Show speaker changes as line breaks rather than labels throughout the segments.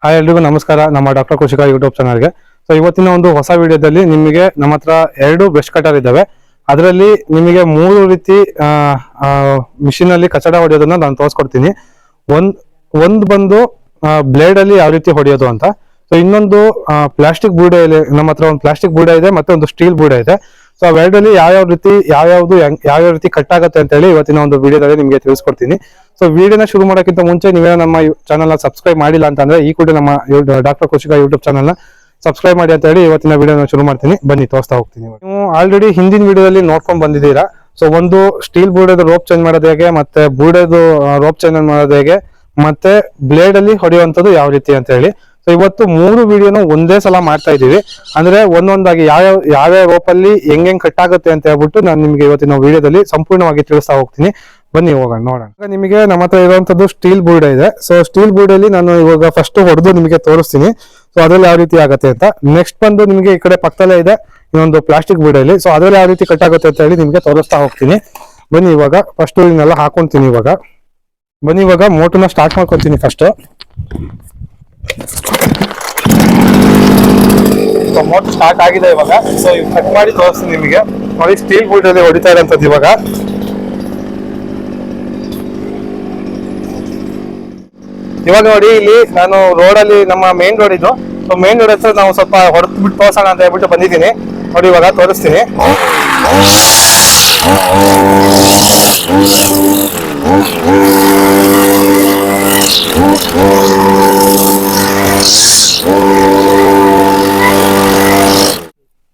Hi ಎಲ್ರಿಗೂ ನಮಸ್ಕಾರ. ನಮ್ಮ ಡಾಕ್ಟರ್ ಕೃಷಿಕ ಯೂಟ್ಯೂಬ್ ಚಾನಲ್ಗೆ. ಸೊ ಇವತ್ತಿನ ಒಂದು ಹೊಸ ವಿಡಿಯೋದಲ್ಲಿ ನಿಮಗೆ ನಮ್ಮ ಹತ್ರ 2 ಬ್ರಷ್ ಕಟರ್ ಇದ್ದಾವೆ. ಅದರಲ್ಲಿ ನಿಮಗೆ 3 ರೀತಿ ಮಿಷಿನ್ ಅಲ್ಲಿ ಕಚಡ ಹೊಡೆಯೋದನ್ನ ನಾನು ತೋರಿಸ್ಕೊಡ್ತೀನಿ. ಒಂದು ಬಂದು ಬ್ಲೇಡ್ ಅಲ್ಲಿ ಯಾವ ರೀತಿ ಹೊಡೆಯೋದು ಅಂತ. ಸೊ ಇನ್ನೊಂದು ಪ್ಲಾಸ್ಟಿಕ್ ಬೂಡೆ, ನಮ್ಮ ಹತ್ರ ಒಂದು ಪ್ಲಾಸ್ಟಿಕ್ ಬೂಡೆ ಇದೆ ಮತ್ತೆ ಒಂದು ಸ್ಟೀಲ್ ಬೂಡೆ ಇದೆ. ಸೊ ಅವೆರಡಲ್ಲಿ ಯಾವ್ಯಾವ ರೀತಿ ಕಟ್ ಆಗುತ್ತೆ ಅಂತ ಹೇಳಿ ಇವತ್ತಿನ ಒಂದು ವಿಡಿಯೋದಲ್ಲಿ ನಿಮಗೆ ತಿಳಿಸ್ಕೊಡ್ತೀನಿ. ಸೊ ವಿಡಿಯೋನ ಶುರು ಮಾಡೋಕ್ಕಿಂತ ಮುಂಚೆ ನೀವೇ ನಮ್ಮ ಚಾನಲ್ ನ ಸಬ್ಸ್ಕ್ರೈಬ್ ಮಾಡಿಲ್ಲ ಅಂತಂದ್ರೆ ಈ ಕೂಡ ನಮ್ಮ ಡಾಕ್ಟರ್ ಕೃಷಿಕ ಯೂಟ್ಯೂಬ್ ಚಾನಲ್ ನ ಸಬ್ಸ್ಕ್ರೈಬ್ ಮಾಡಿ ಅಂತ ಹೇಳಿ ಇವತ್ತಿನ ವಿಡಿಯೋನ ಶುರು ಮಾಡ್ತೀನಿ. ಬನ್ನಿ ತೋರಿಸ್ತಾ ಹೋಗ್ತೀನಿ. ನೀವು ಆಲ್ರೆಡಿ ಹಿಂದಿನ ವಿಡಿಯೋದಲ್ಲಿ ನೋಡ್ಕೊಂಡ್ ಬಂದಿದ್ದೀರಾ. ಸೊ ಒಂದು ಸ್ಟೀಲ್ ಬೂಡೆದು ರೋಪ್ ಚೇಂಜ್ ಮಾಡೋದು ಹೇಗೆ, ಮತ್ತೆ ಬೂಡೆದು ರೋಪ್ ಚೇಂಜ್ ಮಾಡೋದು ಹೇಗೆ, ಮತ್ತೆ ಬ್ಲೇಡ್ ಅಲ್ಲಿ ಹೊಡೆಯುವಂಥದ್ದು ಯಾವ ರೀತಿ ಅಂತ ಹೇಳಿ. ಸೊ ಇವತ್ತು 3 ವಿಡಿಯೋನ ಒಂದೇ ಸಲ ಮಾಡ್ತಾ ಇದೀವಿ. ಅಂದ್ರೆ ಒಂದೊಂದಾಗಿ ಯಾವ್ಯಾವ ರೋಪ್ ಅಲ್ಲಿ ಹೆಂಗ್ ಕಟ್ ಆಗುತ್ತೆ ಅಂತ ಹೇಳ್ಬಿಟ್ಟು ನಾನು ನಿಮ್ಗೆ ಇವತ್ತಿನ ವಿಡಿಯೋದಲ್ಲಿ ಸಂಪೂರ್ಣವಾಗಿ ತಿಳಿಸ್ತಾ ಹೋಗ್ತೀನಿ. ಬನ್ನಿ ಹೋಗೋಣ ನೋಡೋಣ. ನಿಮಗೆ ನಮ್ಮ ಹತ್ರ ಇರುವಂತದ್ದು ಸ್ಟೀಲ್ ಬೂಡೆ ಇದೆ. ಸೊ ಸ್ಟೀಲ್ ಬೂಡಲ್ಲಿ ನಾನು ಇವಾಗ ಫಸ್ಟ್ ಹೊಡೆದು ನಿಮಗೆ ತೋರಿಸ್ತೀನಿ. ಸೊ ಅದ್ರಲ್ಲಿ ಯಾವ ರೀತಿ ಆಗುತ್ತೆ ಅಂತ. ನೆಕ್ಸ್ಟ್ ಬಂದು ನಿಮಗೆ ಈ ಕಡೆ ಪಕ್ಕದಲ್ಲೇ ಇದೆ ಇನ್ನೊಂದು ಪ್ಲಾಸ್ಟಿಕ್ ಬೂಡೆಯಲ್ಲಿ. ಸೊ ಅದ್ರಲ್ಲಿ ಯಾವ ರೀತಿ ಕಟ್ ಆಗುತ್ತೆ ಅಂತ ಹೇಳಿ ನಿಮ್ಗೆ ತೋರಿಸ್ತಾ ಹೋಗ್ತೀನಿ. ಬನ್ನಿ ಇವಾಗ ಫಸ್ಟ್ ಇದನ್ನೆಲ್ಲ ಹಾಕೊಂತೀನಿ. ಬನ್ನಿ ಇವಾಗ ಮೋಟರ್ನ ಸ್ಟಾರ್ಟ್ ಮಾಡ್ಕೊತೀನಿ ಫಸ್ಟ್. ಮೋಟರ್ ಸ್ಟಾರ್ಟ್ ಆಗಿದೆ ಇವಾಗ. ಸೊ ಇವ್ ಕಟ್ ಮಾಡಿ ತೋರಿಸ್ತೀನಿ ನಿಮಗೆ. ನೋಡಿ ಸ್ಟೀಲ್ ಬೂಡಲ್ಲಿ ಹೊಡಿತಾ ಇರೋಂಥದ್ದು ಇವಾಗ ನೋಡಿ ಇಲ್ಲಿ ನಾನು ರೋಡಲ್ಲಿ ನಮ್ಮ ಮೇನ್ ರೋಡ್ ಇದು. ಸೊ ಮೇನ್ ರೋಡ್ ಹತ್ರ ನಾವು ಸ್ವಲ್ಪ ಹೊಡೆದು ಬಿಟ್ಟು ತೋರ್ಸೋಣ ಅಂತ ಹೇಳ್ಬಿಟ್ಟು ಬಂದಿದ್ದೀನಿ. ನೋಡಿ ಇವಾಗ ತೋರಿಸ್ತೀನಿ.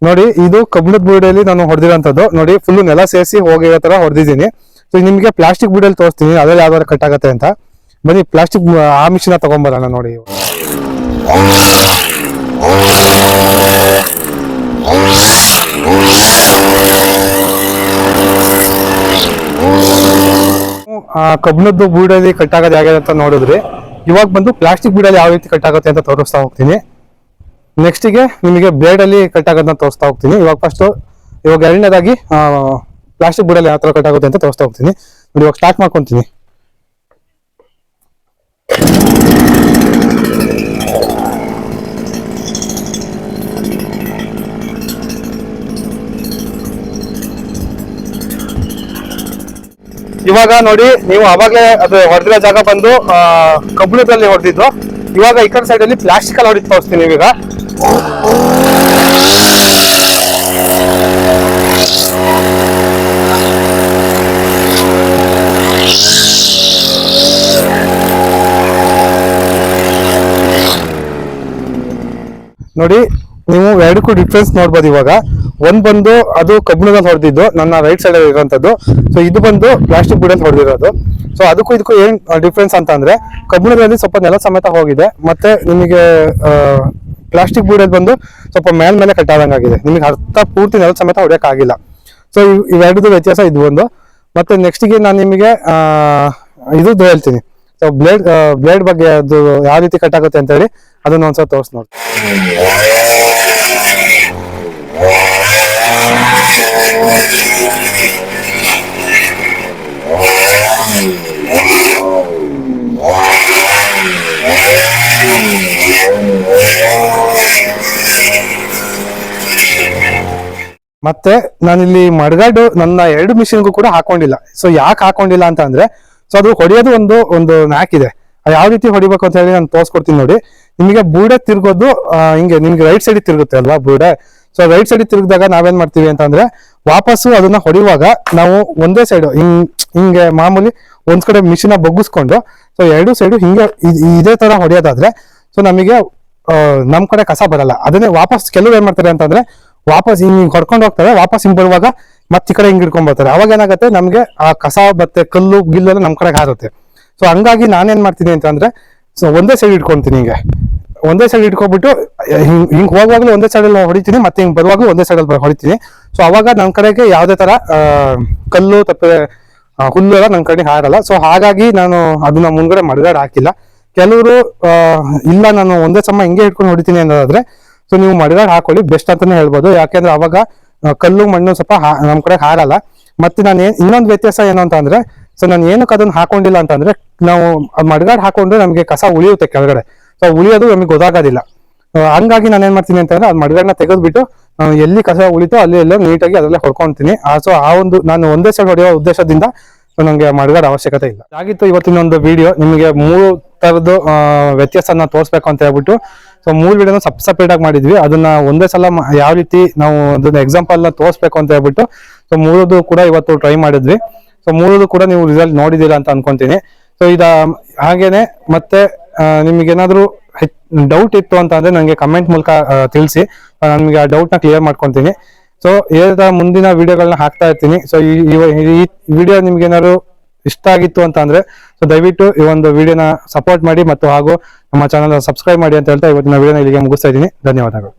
ನೋಡಿ ಇದು ಕಬ್ಬಿಣದ ಬೂಡೆಯಲ್ಲಿ ನಾನು ಹೊಡೆದಿರೋಂಥದ್ದು. ನೋಡಿ ಫುಲ್ ನೆಲ ಸೇರಿಸಿ ಹೋಗಿರೋ ತರ ಹೊಡೆದಿದ್ದೀನಿ. ಸೊ ನಿಮಗೆ ಪ್ಲಾಸ್ಟಿಕ್ ಬೂಡೆಯಲ್ಲಿ ತೋರಿಸ್ತೀನಿ ಅದ್ರಲ್ಲಿ ಯಾವ್ದಾದ್ರು ಕಟ್ ಆಗುತ್ತೆ ಅಂತ. ಬನ್ನಿ ಪ್ಲಾಸ್ಟಿಕ್ ಆ ಮಿಷಿನ್ ತಗೊಂಡ್ಬರೋಣ. ನೋಡಿ ಕಬ್ಬಿಣದ್ದು ಬೂಡಲ್ಲಿ ಕಟ್ ಆಗೋದು ಹೇಗೆ ಅಂತ ನೋಡಿದ್ರಿ. ಇವಾಗ ಬಂದು ಪ್ಲಾಸ್ಟಿಕ್ ಬೂಡಲ್ಲಿ ಯಾವ ರೀತಿ ಕಟ್ ಆಗುತ್ತೆ ಅಂತ ತೋರಿಸ್ತಾ ಹೋಗ್ತೀನಿ. ನೆಕ್ಸ್ಟಿಗೆ ನಿಮಗೆ ಬ್ಲೇಡ್ ಅಲ್ಲಿ ಕಟ್ ಆಗೋದನ್ನ ತೋರಿಸ್ತಾ ಹೋಗ್ತೀನಿ. ಇವಾಗ ಎರಡನೇದಾಗಿ ಪ್ಲಾಸ್ಟಿಕ್ ಬೂಡಲ್ಲಿ ಯಾವ ತರ ಕಟ್ ಆಗುತ್ತೆ ಅಂತ ತೋರಿಸ್ತಾ ಹೋಗ್ತೀನಿ. ಇವಾಗ ಸ್ಟಾರ್ಟ್ ಮಾಡ್ಕೊಂತೀನಿ. ಇವಾಗ ನೋಡಿ ನೀವು ಅವಾಗಲೇ ಅದು ಹೊಡೆದಿರೋ ಜಾಗ ಬಂದು ಕಬ್ಬಿಣದಲ್ಲಿ ಹೊಡೆದಿದ್ದು. ಇವಾಗ ಈ ಕಡೆ ಸೈಡ್ ಅಲ್ಲಿ ಪ್ಲಾಸ್ಟಿಕ್ ಅಲ್ಲಿ ಹೊಡಿತಾ ತೋರಿಸ್ತೀನಿ. ಈಗ ನೋಡಿ ನೀವು ಎರಡಕ್ಕೂ ಡಿಫ್ರೆನ್ಸ್ ನೋಡ್ಬೋದು. ಇವಾಗ ಒಂದ್ ಬಂದು ಅದು ಕಬ್ಬಿಣದಲ್ಲಿ ಹೊಡೆದಿದ್ದು ನನ್ನ ರೈಟ್ ಸೈಡ್ ಅಲ್ಲಿ ಇರುವಂತದ್ದು. ಸೊ ಇದು ಬಂದು ಪ್ಲಾಸ್ಟಿಕ್ ಬೂಡಲ್ಲಿ ಹೊಡೆದಿರೋದು. ಸೊ ಇದಕ್ಕೂ ಏನ್ ಡಿಫ್ರೆನ್ಸ್ ಅಂತ ಅಂದ್ರೆ ಕಬ್ಬಿಣದಲ್ಲಿ ಸ್ವಲ್ಪ ನೆಲ ಸಮೇತ ಹೋಗಿದೆ, ಮತ್ತೆ ನಿಮಗೆ ಪ್ಲಾಸ್ಟಿಕ್ ಬೂಡಲ್ಲಿ ಬಂದು ಸ್ವಲ್ಪ ಮೇಲೆ ಕಟ್ ಆದಂಗಾಗಿದೆ. ನಿಮಗೆ ಅರ್ಥ ಪೂರ್ತಿ ನೆಲ ಸಮೇತ ಹೊಡೆಯಕ್ ಆಗಿಲ್ಲ. ಸೊ ಇವೆರಡದು ವ್ಯತ್ಯಾಸ ಇದು ಒಂದು. ಮತ್ತೆ ನೆಕ್ಸ್ಟ್ಗೆ ನಾನು ನಿಮಗೆ ಇದು ಹೇಳ್ತೀನಿ. ಸೊ ಬ್ಲೇಡ್ ಬಗ್ಗೆ ಅದು ಯಾವ ರೀತಿ ಕಟ್ ಆಗುತ್ತೆ ಅಂತ ಹೇಳಿ ಅದನ್ನ ಒಂದ್ಸಲ ತೋರಿಸ್ ನೋಡಿ. ಮತ್ತೆ ನಾನಿಲ್ಲಿ ಮಡ್ಗಾಡು ನನ್ನ 2 ಮಿಷಿನ್ಗೂ ಕೂಡ ಹಾಕೊಂಡಿಲ್ಲ. ಸೊ ಯಾಕೆ ಹಾಕೊಂಡಿಲ್ಲ ಅಂತ ಅಂದ್ರೆ, ಸೊ ಅದು ಹೊಡೆಯೋದು ಒಂದು ನ್ಯಾಕ್ ಇದೆ. ಯಾವ ರೀತಿ ಹೊಡಿಬೇಕು ಅಂತ ಹೇಳಿ ನಾನು ತೋರಿಸ್ಕೊಡ್ತೀನಿ ನೋಡಿ. ನಿಮಗೆ ಬೂಡೆ ತಿರ್ಗೋದು ಹಿಂಗೆ ನಿಮ್ಗೆ ರೈಟ್ ಸೈಡ್ ತಿರುಗುತ್ತೆ ಅಲ್ವಾ ಬೂಡೆ. ಸೊ ರೈಟ್ ಸೈಡ್ ತಿರುಗಿದಾಗ ನಾವೇನ್ ಮಾಡ್ತೀವಿ ಅಂತಂದ್ರೆ ವಾಪಸ್ಸು ಅದನ್ನ ಹೊಡೆಯುವಾಗ ನಾವು ಒಂದೇ ಸೈಡ್ ಹಿಂಗೆ ಮಾಮೂಲಿ ಒಂದ್ ಕಡೆ ಮಿಷಿನ್ ಬಗ್ಗಿಸ್ಕೊಂಡು ಸೊ 2 ಸೈಡು ಹಿಂಗೆ ಇದೇ ತರ ಹೊಡೆಯೋದಾದ್ರೆ ಸೊ ನಮಗೆ ನಮ್ ಕಡೆ ಕಸ ಬರಲ್ಲ. ಅದನ್ನೇ ವಾಪಸ್ ಕೆಲವು ಏನ್ ಮಾಡ್ತಾರೆ ಅಂತಂದ್ರೆ ವಾಪಸ್ ಹಿಂಗ್ ಹೊಡ್ಕೊಂಡು ಹೋಗ್ತಾರೆ, ವಾಪಸ್ ಹಿಂಗ್ ಬರುವಾಗ ಮತ್ತೆ ಈ ಕಡೆ ಹಿಂಗ್ ಹಿಡ್ಕೊಂಡ್ ಬರ್ತಾರೆ. ಅವಾಗ ಏನಾಗುತ್ತೆ ನಮ್ಗೆ ಆ ಕಸ ಮತ್ತೆ ಕಲ್ಲು ಗಿಲ್ಲೆಲ್ಲ ನಮ್ ಕಡೆ ಹಾರುತ್ತೆ. ಸೊ ಹಂಗಾಗಿ ನಾನೇನ್ ಮಾಡ್ತೀನಿ ಅಂತಂದ್ರೆ ಸೊ ಒಂದೇ ಸೈಡ್ ಇಟ್ಕೊಂತೀನಿ. ಒಂದೇ ಸೈಡ್ ಇಟ್ಕೊಬಿಟ್ಟು ಹಿಂಗ್ ಹೋಗುವಾಗ್ಲೂ ಒಂದೇ ಸೈಡ್ ಅಲ್ಲಿ ಹೊಡಿತೀನಿ, ಮತ್ತೆ ಹಿಂಗ್ ಬರುವಾಗ್ಲೂ ಒಂದೇ ಸೈಡ್ ಅಲ್ಲಿ ಹೊಡಿತೀನಿ. ಸೊ ಅವಾಗ ನಮ್ ಕಡೆಗೆ ಯಾವ್ದೇ ತರ ಕಲ್ಲು ತಪ್ಪೆ ಹುಲ್ಲು ಎಲ್ಲ ನನ್ ಕಡೆ ಹಾರಲ್ಲ. ಸೊ ಹಾಗಾಗಿ ನಾನು ಅದನ್ನ ಮುಂದ್ಗಡೆ ಮಡ್ಗಾಡ್ ಹಾಕಿಲ್ಲ. ಕೆಲವರು ಇಲ್ಲ ನಾನು ಒಂದೇ ಸಮ ಹಿಂಗೆ ಇಟ್ಕೊಂಡು ಹೊಡಿತೀನಿ ಅನ್ನೋದಾದ್ರೆ ಸೊ ನೀವು ಮಡ್ಗಾಡ್ ಹಾಕೊಳ್ಳಿ, ಬೆಸ್ಟ್ ಅಂತಾನೆ ಹೇಳ್ಬೋದು. ಯಾಕೆಂದ್ರೆ ಅವಾಗ ಕಲ್ಲು ಮಣ್ಣು ಸ್ವಲ್ಪ ನಮ್ ಕಡೆ ಹಾರಲ್ಲ. ಮತ್ತೆ ನಾನು ಇನ್ನೊಂದು ವ್ಯತ್ಯಾಸ ಏನು ಅಂತ ಅಂದ್ರೆ, ಸೊ ನಾನು ಏನಕ್ಕೆ ಅದನ್ನ ಹಾಕೊಂಡಿಲ್ಲ ಅಂತಂದ್ರೆ, ನಾವು ಮಡ್ಗಾಡ್ ಹಾಕೊಂಡ್ರೆ ನಮ್ಗೆ ಕಸ ಉಳಿಯುತ್ತೆ ಕೆಳಗಡೆ. ಸೊ ಉಳಿಯೋದು ನಮಗೆ ಗೊತ್ತಾಗೋದಿಲ್ಲ. ಹಂಗಾಗಿ ನಾನು ಏನ್ ಮಾಡ್ತೀನಿ ಅಂತಂದ್ರೆ ಅದು ಮಡಗನ್ನ ತೆಗೆದ್ಬಿಟ್ಟು ಎಲ್ಲಿ ಕಸ ಉಳಿತೋ ಅಲ್ಲಿ ಎಲ್ಲ ನೀಟಾಗಿ ಅದರಲ್ಲೇ ಹೊಡ್ಕೊಂತೀನಿ. ಸೊ ಆ ಒಂದು ನಾನು ಒಂದೇ ಸಲ ಹೊಡೆಯೋ ಉದ್ದೇಶದಿಂದ ನನಗೆ ಮಡಗದ ಅವಶ್ಯಕತೆ ಇಲ್ಲ. ಆಗಿತ್ತು ಇವತ್ತಿನ ಒಂದು ವಿಡಿಯೋ, ನಿಮಗೆ 3 ತರದ್ದು ವ್ಯತ್ಯಾಸನ ತೋರಿಸ್ಬೇಕು ಅಂತ ಹೇಳ್ಬಿಟ್ಟು ಸೊ 3 ವಿಡಿಯೋನ ಸಪ್ರೇಟ್ ಆಗಿ ಮಾಡಿದ್ವಿ. ಅದನ್ನ ಒಂದೇ ಸಲ ಯಾವ ರೀತಿ ನಾವು ಅದನ್ನ ಎಕ್ಸಾಂಪಲ್ ನ ತೋರಿಸ್ಬೇಕು ಅಂತ ಹೇಳ್ಬಿಟ್ಟು ಸೊ 3 ಕೂಡ ಇವತ್ತು ಟ್ರೈ ಮಾಡಿದ್ವಿ. ಸೊ 3 ಕೂಡ ನೀವು ರಿಸಲ್ಟ್ ನೋಡಿದ್ದೀರಾ ಅಂತ ಅನ್ಕೊಂತೀನಿ. ಸೊ ಹಾಗೇನೆ ಮತ್ತೆ ನಿಮ್ಗೆ ಏನಾದ್ರು ಡೌಟ್ ಇತ್ತು ಅಂತ ಅಂದ್ರೆ ನನಗೆ ಕಮೆಂಟ್ ಮೂಲಕ ತಿಳಿಸಿ, ನಮಗೆ ಆ ಡೌಟ್ ನ ಕ್ಲಿಯರ್ ಮಾಡ್ಕೊಂತೀನಿ. ಸೊ ಮುಂದಿನ ವಿಡಿಯೋಗಳನ್ನ ಹಾಕ್ತಾ ಇರ್ತೀನಿ. ಸೊ ಈ ವಿಡಿಯೋ ನಿಮ್ಗೆ ಏನಾದ್ರು ಇಷ್ಟ ಆಗಿತ್ತು ಅಂತ ಅಂದ್ರೆ ಸೊ ದಯವಿಟ್ಟು ಈ ಒಂದು ವಿಡಿಯೋನ ಸಪೋರ್ಟ್ ಮಾಡಿ ಮತ್ತು ಹಾಗೂ ನಮ್ಮ ಚಾನಲ್ ಸಬ್ಸ್ಕ್ರೈಬ್ ಮಾಡಿ ಅಂತ ಹೇಳ್ತಾ ಇವತ್ತಿನ ವಿಡಿಯೋನ ಇಲ್ಲಿಗೆ ಮುಗಿಸ್ತಾ ಇದ್ದೀನಿ. ಧನ್ಯವಾದಗಳು.